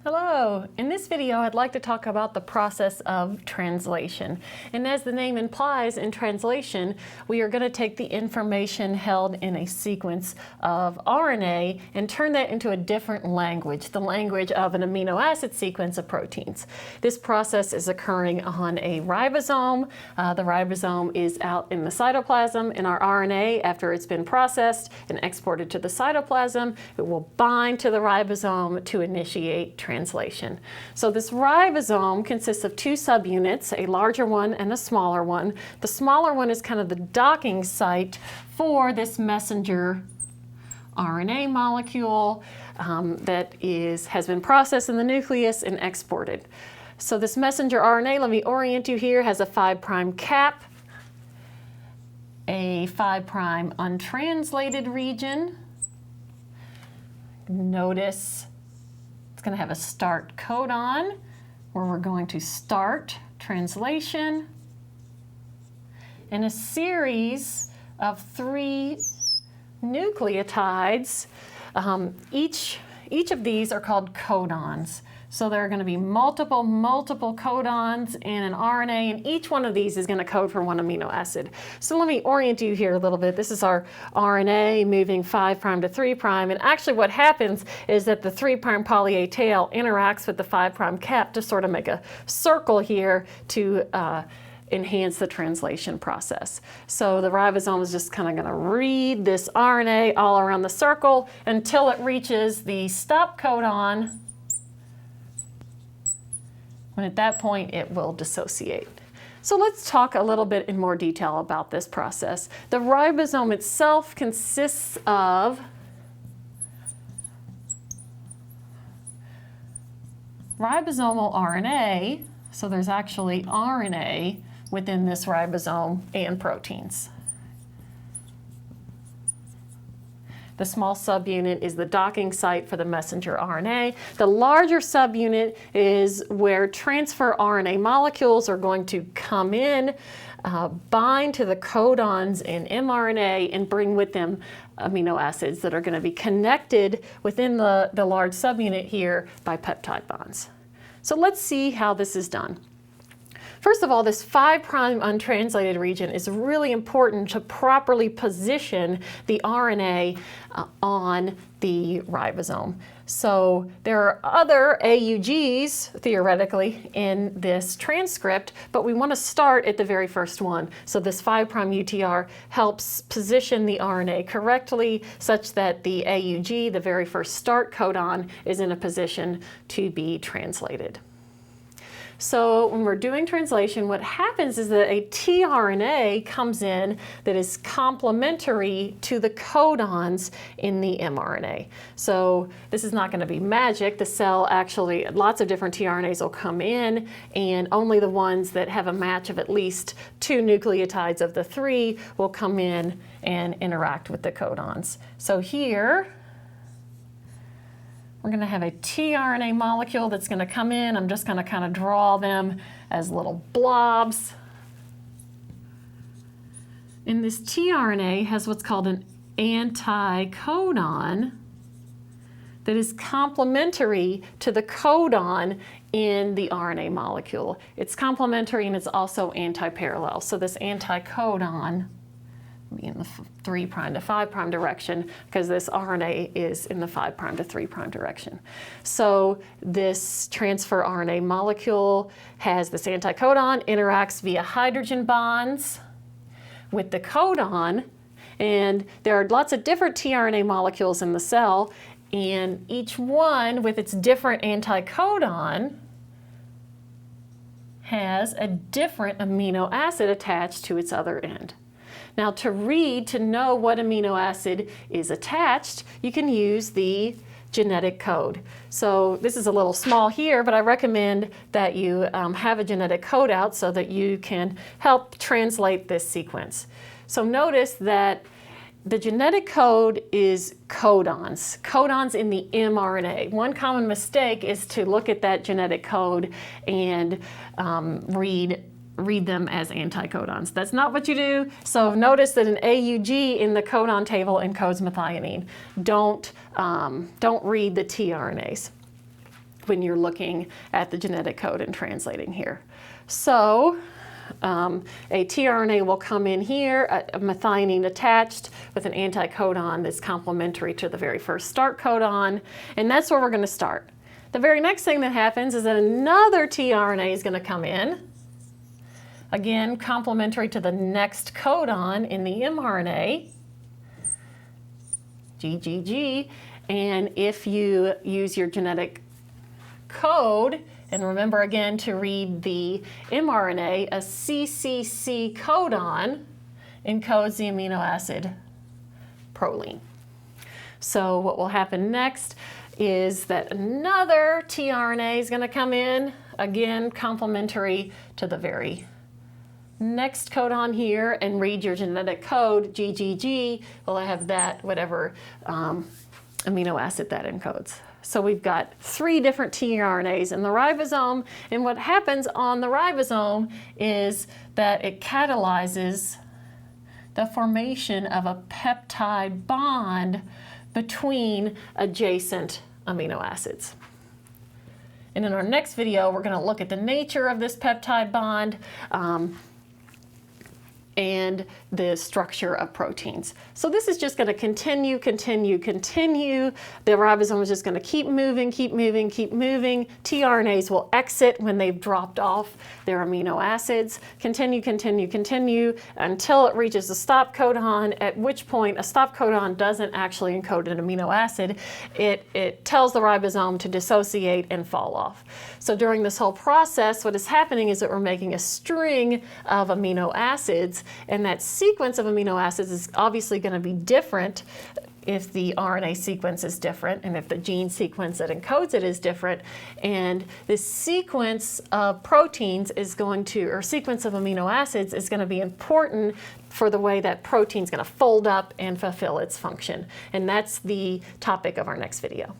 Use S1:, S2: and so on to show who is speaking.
S1: Hello! In this video I'd like to talk about the process of translation. And as the name implies, in translation we are going to take the information held in a sequence of RNA and turn that into a different language, the language of an amino acid sequence of proteins. This process is occurring on a ribosome. The ribosome is out in the cytoplasm, and our RNA, after it's been processed and exported to the cytoplasm, it will bind to the ribosome to initiate translation. So this ribosome consists of two subunits, a larger one and a smaller one. The smaller one is kind of the docking site for this messenger RNA molecule that has been processed in the nucleus and exported. So this messenger RNA, let me orient you here, has a 5' cap, a 5' untranslated region. Notice it's going to have a start codon where we're going to start translation, and a series of 3 nucleotides. Each of these are called codons. So there are going to be multiple codons in an RNA, and each one of these is going to code for one amino acid. So let me orient you here a little bit. This is our RNA moving 5' to 3', and actually what happens is that the 3' poly A tail interacts with the 5' cap to sort of make a circle here to enhance the translation process. So the ribosome is just kind of going to read this RNA all around the circle until it reaches the stop codon, when at that point it will dissociate. So let's talk a little bit in more detail about this process. The ribosome itself consists of ribosomal RNA, so there's actually RNA within this ribosome and proteins. The small subunit is the docking site for the messenger RNA. The larger subunit is where transfer RNA molecules are going to come in, bind to the codons in mRNA, and bring with them amino acids that are going to be connected within the large subunit here by peptide bonds. So let's see how this is done. First of all, this 5' untranslated region is really important to properly position the RNA on the ribosome. So there are other AUGs, theoretically, in this transcript, but we want to start at the very first one. So this 5' UTR helps position the RNA correctly such that the AUG, the very first start codon, is in a position to be translated. So when we're doing translation, what happens is that a tRNA comes in that is complementary to the codons in the mRNA. So this is not going to be magic. The cell actually, lots of different tRNAs will come in, and only the ones that have a match of at least 2 nucleotides of the 3 will come in and interact with the codons. So here, we're going to have a tRNA molecule that's going to come in. I'm just going to kind of draw them as little blobs. And this tRNA has what's called an anticodon that is complementary to the codon in the RNA molecule. It's complementary and it's also antiparallel. So this anticodon be in the 3' to 5' direction, because this RNA is in the 5' to 3' direction. So this transfer RNA molecule has this anticodon, interacts via hydrogen bonds with the codon, and there are lots of different tRNA molecules in the cell, and each one with its different anticodon has a different amino acid attached to its other end. Now to know what amino acid is attached, you can use the genetic code. So this is a little small here, but I recommend that you have a genetic code out so that you can help translate this sequence. So notice that the genetic code is codons in the mRNA. One common mistake is to look at that genetic code and read them as anticodons. That's not what you do. So notice that an AUG in the codon table encodes methionine. Don't read the tRNAs. when you're looking at the genetic code and translating here. So a tRNA will come in here, a methionine attached with an anticodon that's complementary to the very first start codon, and that's where we're going to start. The very next thing that happens is that another tRNA is going to come in, again complementary to the next codon in the mRNA, GGG, and if you use your genetic code, and remember again to read the mRNA, a CCC codon encodes the amino acid proline. So what will happen next is that another tRNA is going to come in, again complementary to the very next codon here, and read your genetic code, GGG. Well, I have that, whatever amino acid that encodes. So we've got 3 different tRNAs in the ribosome, and what happens on the ribosome is that it catalyzes the formation of a peptide bond between adjacent amino acids. And in our next video, we're going to look at the nature of this peptide bond and the structure of proteins. So this is just going to continue. The ribosome is just going to keep moving. tRNAs will exit when they've dropped off their amino acids. Continue until it reaches a stop codon, at which point a stop codon doesn't actually encode an amino acid. It tells the ribosome to dissociate and fall off. So during this whole process, what is happening is that we're making a string of amino acids, and that sequence of amino acids is obviously going to be different if the RNA sequence is different and if the gene sequence that encodes it is different. And this sequence of proteins is going to, or sequence of amino acids is going to be important for the way that protein is going to fold up and fulfill its function. And that's the topic of our next video.